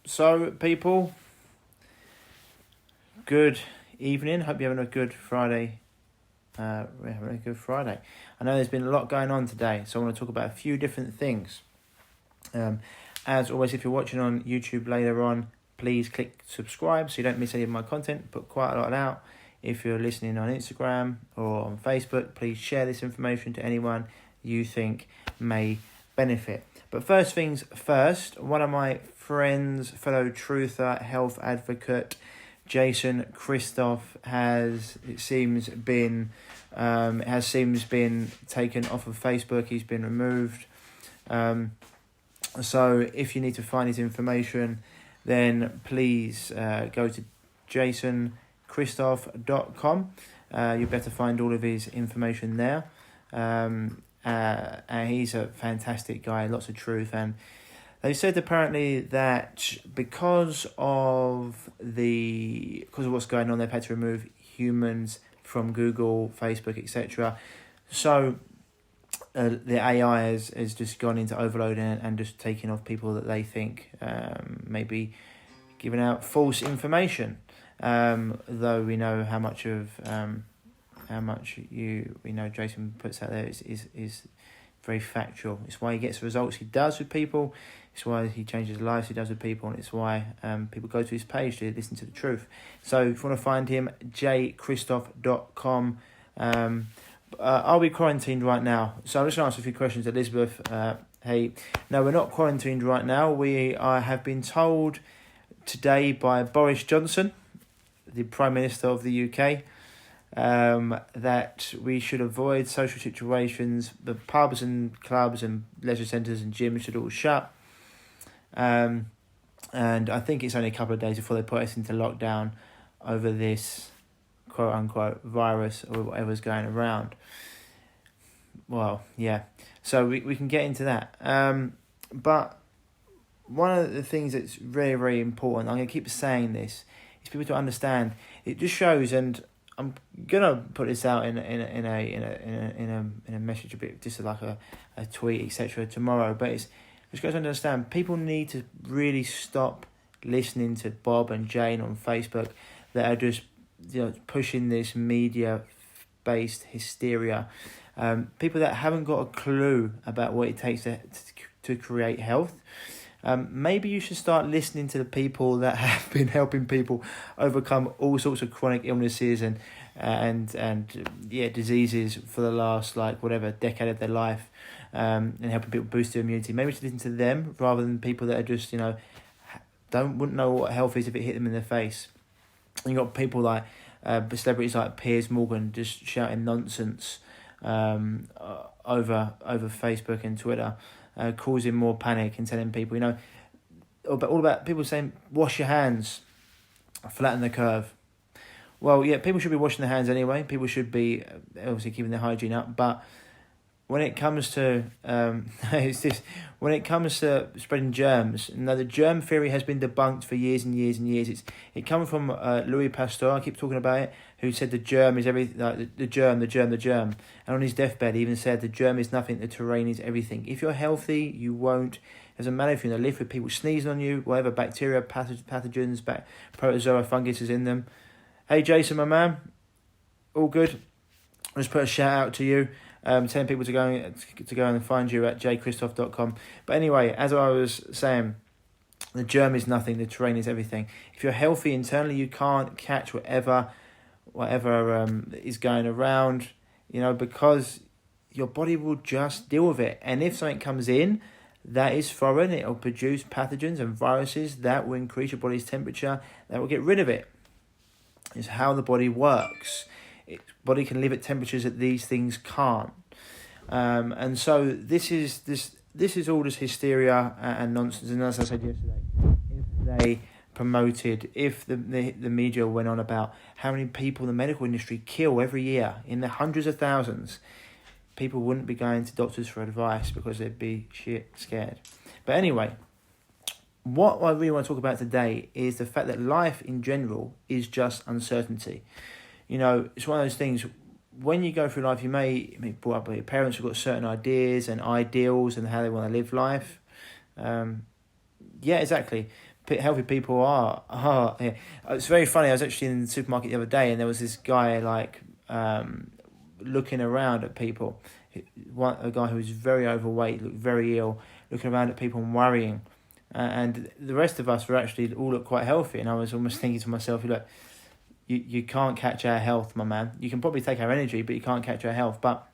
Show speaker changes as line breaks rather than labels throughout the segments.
So, people, good evening. Hope you're having a good Friday. We're having a good Friday. I know there's been a lot going on today, so I want to talk about a few different things. As always, if you're watching on YouTube later on, please click subscribe so you don't miss any of my content. Put quite a lot out. If you're listening on Instagram or on Facebook, please share this information to anyone you think may benefit. But first things first, one of my friends, fellow truther, health advocate, Jason Christoph has been taken off of Facebook. He's been removed. So if you need to find his information, then please go to jasonchristoph.com. You'll better find all of his information there. And he's a fantastic guy, lots of truth. And they said apparently that because of what's going on, they've had to remove humans from Google, Facebook, etc. So the AI has just gone into overload and just taking off people that they think may be giving out false information. Though we know how much Jason puts out there is very factual. It's why he gets the results he does with people. It's why he changes lives he does with people, and it's why people go to his page to listen to the truth. So if you want to find him, jchristoph.com. Are we quarantined right now? So I'm just going to answer a few questions. Elizabeth, hey, no, we're not quarantined right now. We have been told today by Boris Johnson, the Prime Minister of the UK, that we should avoid social situations. The pubs and clubs and leisure centres and gyms should all shut. And I think it's only a couple of days before they put us into lockdown over this quote-unquote virus or whatever's going around. Well, yeah. So we can get into that. But one of the things that's very, very important, I'm going to keep saying this, is people to understand. It just shows, and I'm gonna put this out in a message a bit, just like a tweet, etc. tomorrow. But it's just to understand, people need to really stop listening to Bob and Jane on Facebook that are just pushing this media-based hysteria. People that haven't got a clue about what it takes to create health. Maybe you should start listening to the people that have been helping people overcome all sorts of chronic illnesses and diseases for the last decade of their life, and helping people boost their immunity. Maybe you should listen to them rather than people that are just wouldn't know what health is if it hit them in their face. And you got people like celebrities like Piers Morgan just shouting nonsense over Facebook and Twitter. Causing more panic and telling people, all about people saying, wash your hands, flatten the curve. Well, yeah, people should be washing their hands anyway. People should be obviously keeping their hygiene up. But when it comes to when it comes to spreading germs, the germ theory has been debunked for years and years and years. It comes from Louis Pasteur. I keep talking about it. Who said the germ is everything? Like the germ. And on his deathbed, he even said the germ is nothing. The terrain is everything. If you're healthy, you won't. It doesn't matter if you're going to live with people sneezing on you, whatever bacteria, pathogens, protozoa, fungus is in them. Hey, Jason, my man, all good. I'll just put a shout out to you. Telling people to go and find you at jchristoph.com. But anyway, as I was saying, the germ is nothing, the terrain is everything. If you're healthy internally, you can't catch whatever is going around, because your body will just deal with it. And if something comes in that is foreign, it will produce pathogens and viruses that will increase your body's temperature, that will get rid of it. It's how the body works. Body can live at temperatures that these things can't, and so this is all this hysteria and nonsense. And as I said yesterday, if the media went on about how many people the medical industry kill every year in the hundreds of thousands, people wouldn't be going to doctors for advice because they'd be shit scared. But anyway, what I really want to talk about today is the fact that life in general is just uncertainty. It's one of those things, when you go through life, you may be brought up by your parents who've got certain ideas and ideals and how they want to live life. Yeah, exactly. healthy people are. Yeah. It's very funny. I was actually in the supermarket the other day, and there was this guy like looking around at people. A guy who was very overweight, looked very ill, looking around at people and worrying. And the rest of us were actually all look quite healthy. And I was almost thinking to myself, look, you can't catch our health, my man. You can probably take our energy, but you can't catch our health. But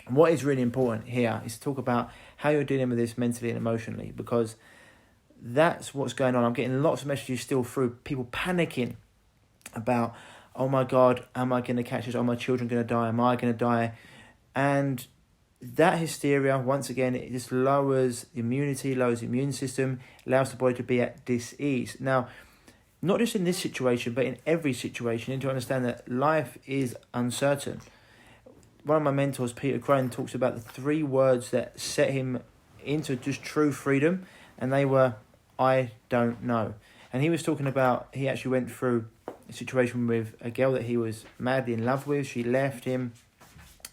what is really important here is to talk about how you're dealing with this mentally and emotionally, because that's what's going on. I'm getting lots of messages still through people panicking about, oh my God, am I going to catch this? Are my children going to die? Am I going to die? And that hysteria, once again, it just lowers immunity, lowers the immune system, allows the body to be at dis-ease. Now, not just in this situation, but in every situation, you need to understand that life is uncertain. One of my mentors, Peter Crone, talks about the 3 words that set him into just true freedom, and they were, I don't know. And he was talking about, he actually went through a situation with a girl that he was madly in love with. She left him,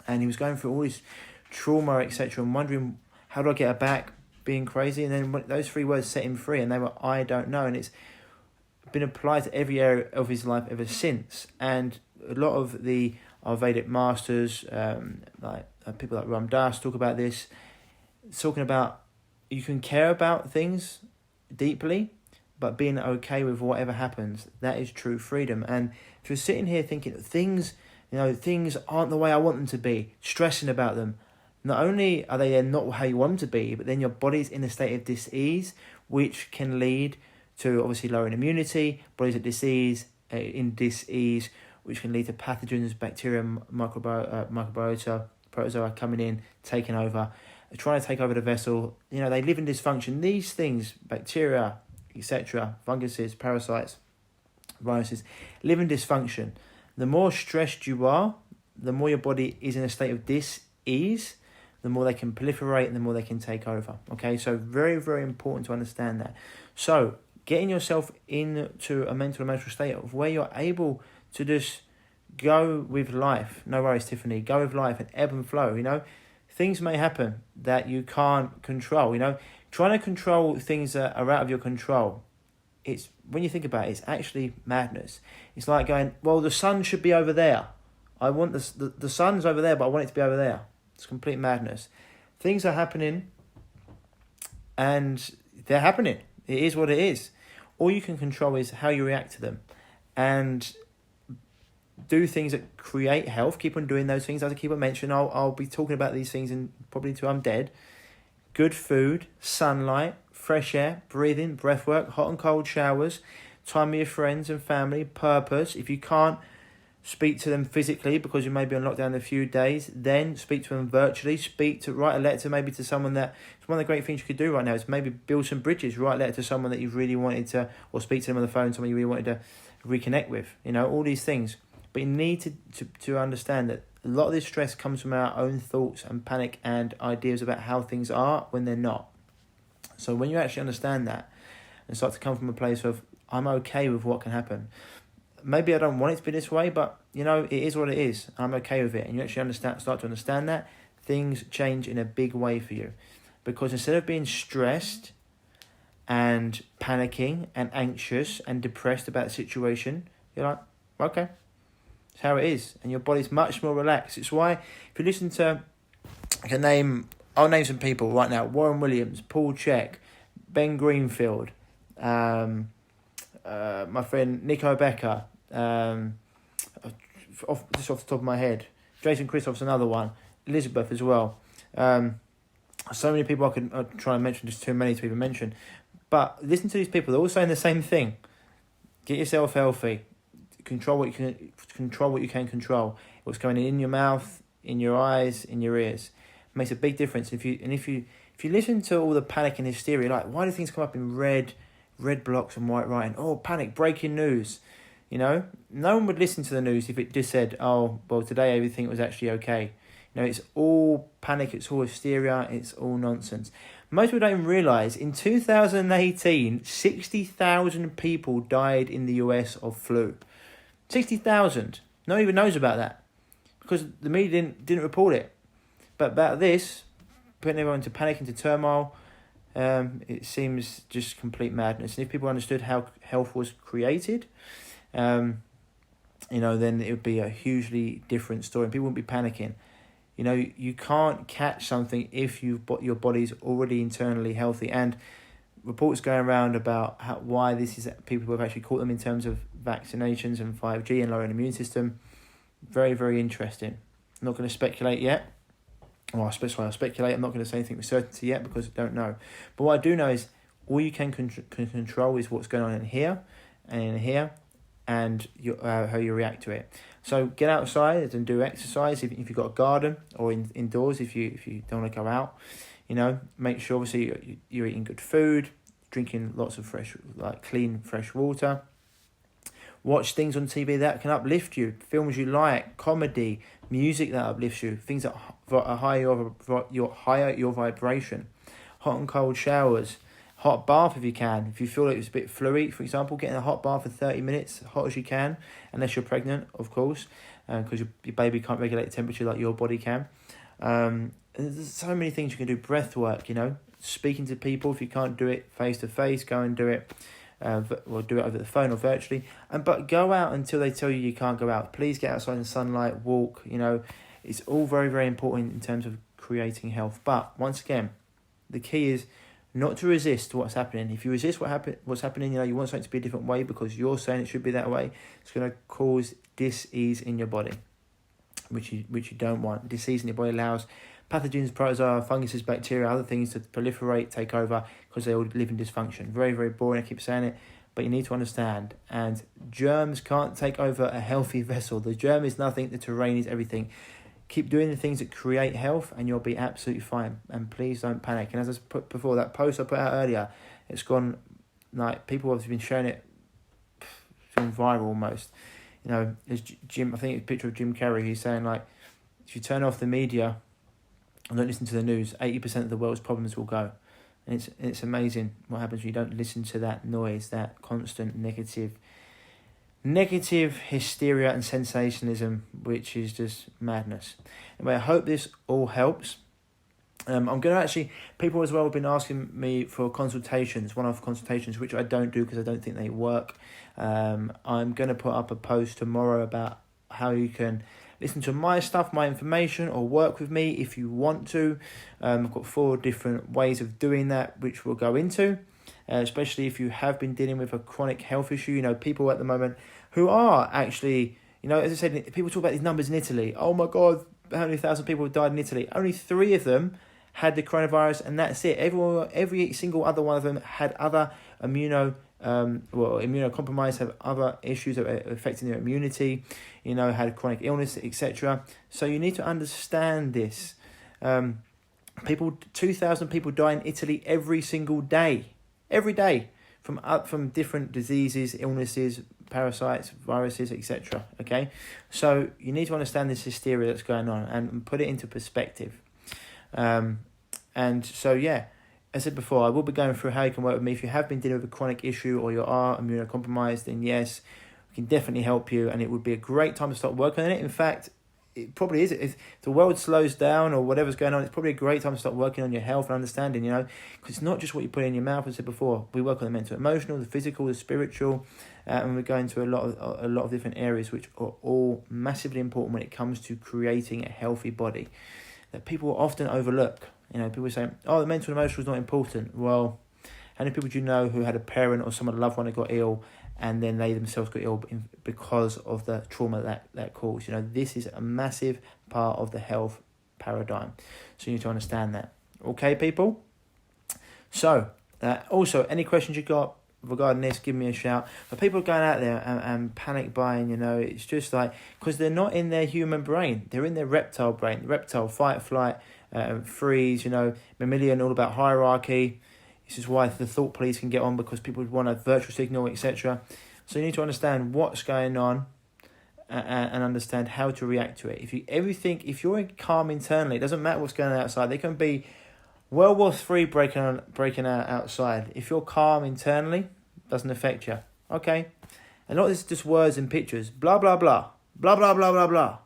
and he was going through all this trauma, etc., and wondering, how do I get her back, being crazy. And then those 3 words set him free, and they were, I don't know. And it's been applied to every area of his life ever since. And a lot of the Ayurvedic masters, people like Ram Dass, talk about this, talking about you can care about things deeply, but being okay with whatever happens, that is true freedom. And if you're sitting here thinking things aren't the way I want them to be, stressing about them, not only are they not how you want them to be, but then your body's in a state of dis-ease, which can lead to obviously lowering immunity, body's at dis-ease, which can lead to pathogens, bacteria, microbiota, protozoa coming in, taking over, trying to take over the vessel. They live in dysfunction. These things, bacteria, etc., funguses, parasites, viruses, live in dysfunction. The more stressed you are, the more your body is in a state of dis-ease, the more they can proliferate and the more they can take over. Okay, so very, very important to understand that. So getting yourself into a mental and emotional state of where you're able to just go with life. No worries, Tiffany. Go with life and ebb and flow. Things may happen that you can't control. Trying to control things that are out of your control, it's, when you think about it, it's actually madness. It's like going, well, the sun should be over there. I want the sun's over there, but I want it to be over there. It's complete madness. Things are happening, and they're happening. It is what it is. All you can control is how you react to them, and do things that create health. Keep on doing those things. As I keep on mentioning, I'll be talking about these things probably until I'm dead. Good food, sunlight, fresh air, breathing, breath work, hot and cold showers, time with your friends and family, purpose. If you can't speak to them physically because you may be on lockdown in a few days, then speak to them virtually. Write a letter maybe to someone that, it's one of the great things you could do right now is maybe build some bridges, write a letter to someone that you really wanted to, or speak to them on the phone, someone you really wanted to reconnect with, all these things. But you need to understand that a lot of this stress comes from our own thoughts and panic and ideas about how things are when they're not. So when you actually understand that and start to come from a place of, I'm okay with what can happen. Maybe I don't want it to be this way, but it is what it is. I'm okay with it. And you actually start to understand that, things change in a big way for you. Because instead of being stressed and panicking and anxious and depressed about the situation, you're like, okay, it's how it is. And your body's much more relaxed. It's why, if you listen to, I'll name some people right now: Warren Williams, Paul Chek, Ben Greenfield, my friend Nico Becker, off the top of my head, Jason Christoph's another one, Elizabeth as well. So many people I could try and mention, just too many to even mention. But listen to these people; they're all saying the same thing: get yourself healthy, control what you can control. What's going in your mouth, in your eyes, in your ears. It makes a big difference. If you listen to all the panic and hysteria, like, why do things come up in red blocks and white writing? Oh, panic, breaking news. No one would listen to the news if it just said, oh, well, today everything was actually okay. It's all panic, it's all hysteria, it's all nonsense. Most people don't even realise, in 2018, 60,000 people died in the US of flu. 60,000. No one even knows about that because the media didn't report it. But about this, putting everyone into panic, into turmoil, It seems just complete madness. And if people understood how health was created, then it would be a hugely different story. And people wouldn't be panicking. You can't catch something if your body's already internally healthy. And reports going around about why this is, people have actually caught them in terms of vaccinations and 5G and lowering the immune system. Very, very interesting. I'm not going to speculate yet. Well, I'll speculate. I'm not going to say anything with certainty yet because I don't know. But what I do know is all you can control is what's going on in here and in here, and how you react to it. So get outside and do exercise if you've got a garden, or indoors if you don't want to go out. Make sure obviously you're eating good food, drinking lots of clean, fresh water. Watch things on TV that can uplift you, films you like, comedy, music that uplifts you, things that are higher your vibration. Hot and cold showers, hot bath if you can. If you feel like it's a bit fluey, for example, get in a hot bath for 30 minutes, hot as you can, unless you're pregnant, of course, because your baby can't regulate the temperature like your body can. And there's so many things you can do. Breath work, speaking to people. If you can't do it face to face, go and do it. Or do it over the phone or virtually. But go out until they tell you can't go out. Please get outside in the sunlight, walk. It's all very, very important in terms of creating health. But once again, the key is not to resist what's happening. If you resist what's happening, you want something to be a different way because you're saying it should be that way. It's going to cause dis-ease in your body, which you don't want. Dis-ease in your body allows pathogens, protozoa, funguses, bacteria, other things to proliferate, take over, because they all live in dysfunction. Very, very boring, I keep saying it, but you need to understand. And germs can't take over a healthy vessel. The germ is nothing, the terrain is everything. Keep doing the things that create health and you'll be absolutely fine. And please don't panic. And as I put before, that post I put out earlier, it's gone, people have been sharing it, it's gone viral almost. There's Jim, I think it's a picture of Jim Carrey, he's saying if you turn off the media, and don't listen to the news, 80% of the world's problems will go. And it's amazing what happens when you don't listen to that noise, that constant negative hysteria and sensationalism, which is just madness. Anyway, I hope this all helps. I'm going to actually, people as well have been asking me for consultations, one-off consultations, which I don't do because I don't think they work. I'm going to put up a post tomorrow about how you can listen to my stuff, my information, or work with me if you want to. I've got 4 different ways of doing that, which we'll go into, especially if you have been dealing with a chronic health issue. People at the moment who are actually, as I said, people talk about these numbers in Italy. Oh my God, how many thousand people have died in Italy? Only 3 of them had the coronavirus, and that's it. Every single other one of them had other immunocompromised, have other issues that are affecting their immunity, had chronic illness, etc. So you need to understand this. 2,000 people die in Italy every single day, from different diseases, illnesses, parasites, viruses, etc. Okay, so you need to understand this hysteria that's going on and put it into perspective. And so as I said before, I will be going through how you can work with me. If you have been dealing with a chronic issue or you are immunocompromised, then yes, we can definitely help you. And it would be a great time to start working on it. In fact, it probably is. If the world slows down or whatever's going on, it's probably a great time to start working on your health and understanding, because it's not just what you put in your mouth. As I said before, we work on the mental, emotional, the physical, the spiritual, and we go into a lot of different areas which are all massively important when it comes to creating a healthy body that people often overlook. People say, the mental and emotional is not important. Well, how many people do you know who had a parent or someone, a loved one that got ill, and then they themselves got ill because of the trauma that caused? This is a massive part of the health paradigm. So you need to understand that. Okay, people? So, also, any questions you got regarding this, give me a shout. But people are going out there and panic buying, it's just because they're not in their human brain. They're in their reptile brain. Reptile, fight, flight, freeze, mammalian, all about hierarchy. This is why the thought police can get on, because people want a virtual signal, etc. So you need to understand what's going on and understand how to react to it. If you're calm internally, it doesn't matter what's going on outside. There can be World War III breaking out outside. If you're calm internally, it doesn't affect you. Okay? And not this is just words and pictures. Blah, blah, blah. Blah, blah, blah, blah, blah.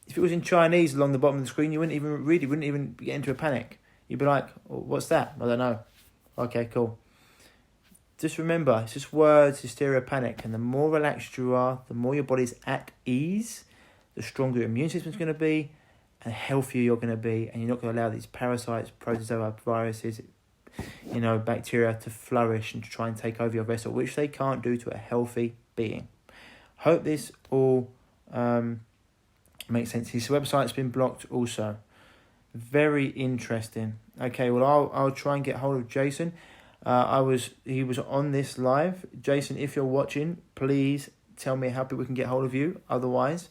If it was in Chinese along the bottom of the screen, you wouldn't even get into a panic. You'd be like, what's that? I don't know. Okay, cool. Just remember, it's just words, hysteria, panic. And the more relaxed you are, the more your body's at ease, the stronger your immune system's going to be, and healthier you're going to be. And you're not going to allow these parasites, protozoa, viruses, bacteria to flourish and to try and take over your vessel, which they can't do to a healthy being. Hope this all makes sense. His website's been blocked also. Very interesting. Okay, well, I'll try and get hold of Jason. He was on this live. Jason, if you're watching, please tell me how people can get hold of you. Otherwise,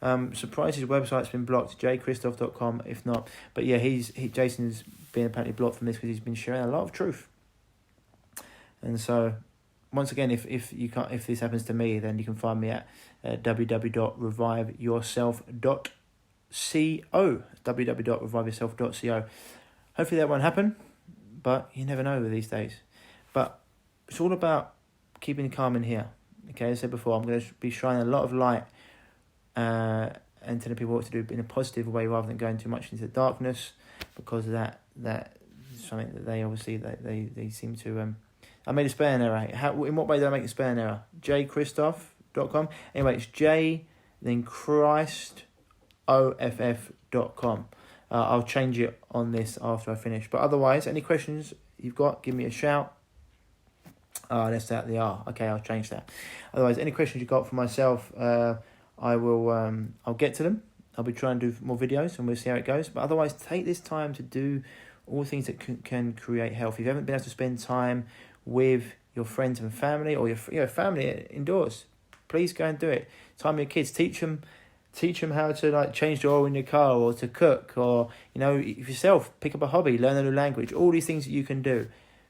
surprised his website's been blocked, jchristoff.com, if not. But yeah, Jason's been apparently blocked from this because he's been sharing a lot of truth. And so, once again, if this happens to me, then you can find me at www.reviveyourself.co. www.reviveyourself.co. Hopefully that won't happen, but you never know these days. But it's all about keeping calm in here. Okay, as I said before, I'm going to be shining a lot of light and telling people what to do in a positive way rather than going too much into the darkness, because of that is something that they obviously they seem to. I made a spelling error. In what way did I make a spelling error? jchristoff.com. Anyway, it's J then ChristOFF.com. I'll change it on this after I finish. But otherwise, any questions you've got, give me a shout. Left out the R. Okay, I'll change that. Otherwise, any questions you've got for myself, I will. I'll get to them. I'll be trying to do more videos, and we'll see how it goes. But otherwise, take this time to do all things that can create health. If you haven't been able to spend time with your friends and family, or your family indoors, please go and do it. Time with your kids. Teach them how to change the oil in your car, or to cook, or if yourself pick up a hobby, learn a new language. All these things that you can do.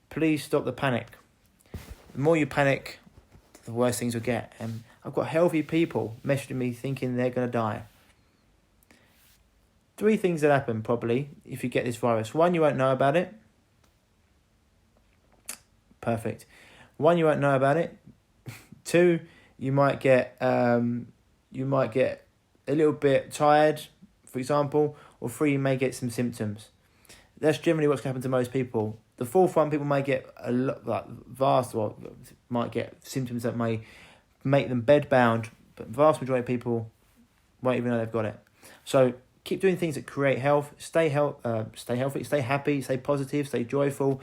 Please stop the panic. The more you panic, the worse things will get. And I've got healthy people messaging me thinking they're going to die. 3 things that happen probably if you get this virus. 1, you won't know about it. Perfect. 1, you won't know about it. 2, you might get a little bit tired, for example. Or 3, you may get some symptoms. That's generally what's going to happen to most people. The 4th one, people may get might get symptoms that may make them bedbound, but the vast majority of people won't even know they've got it. So keep doing things that create health. Stay healthy, stay happy, stay positive, stay joyful,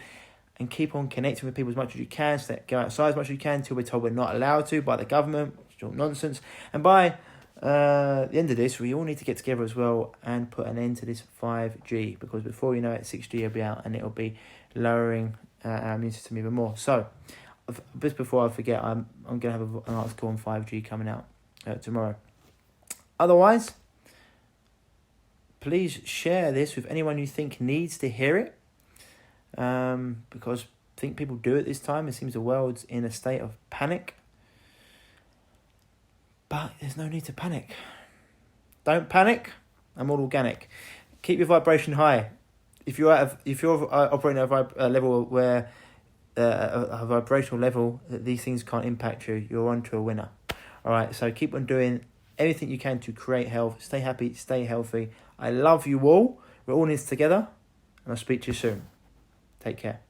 and keep on connecting with people as much as you can. Go outside as much as you can until we're told we're not allowed to by the government, which is all nonsense. And by the end of this, we all need to get together as well and put an end to this 5G, because before you know it, 6G will be out, and it'll be lowering our immune system even more. So, just before I forget, I'm going to have an article on 5G coming out tomorrow. Otherwise, please share this with anyone you think needs to hear it, because I think people do at this time. It seems the world's in a state of panic. But there's no need to panic. Don't panic. I'm all organic. Keep your vibration high. If you're operating at a level where a vibrational level that these things can't impact you, you're on to a winner. All right. So keep on doing everything you can to create health. Stay happy. Stay healthy. I love you all. We're all in this together, and I'll speak to you soon. Take care.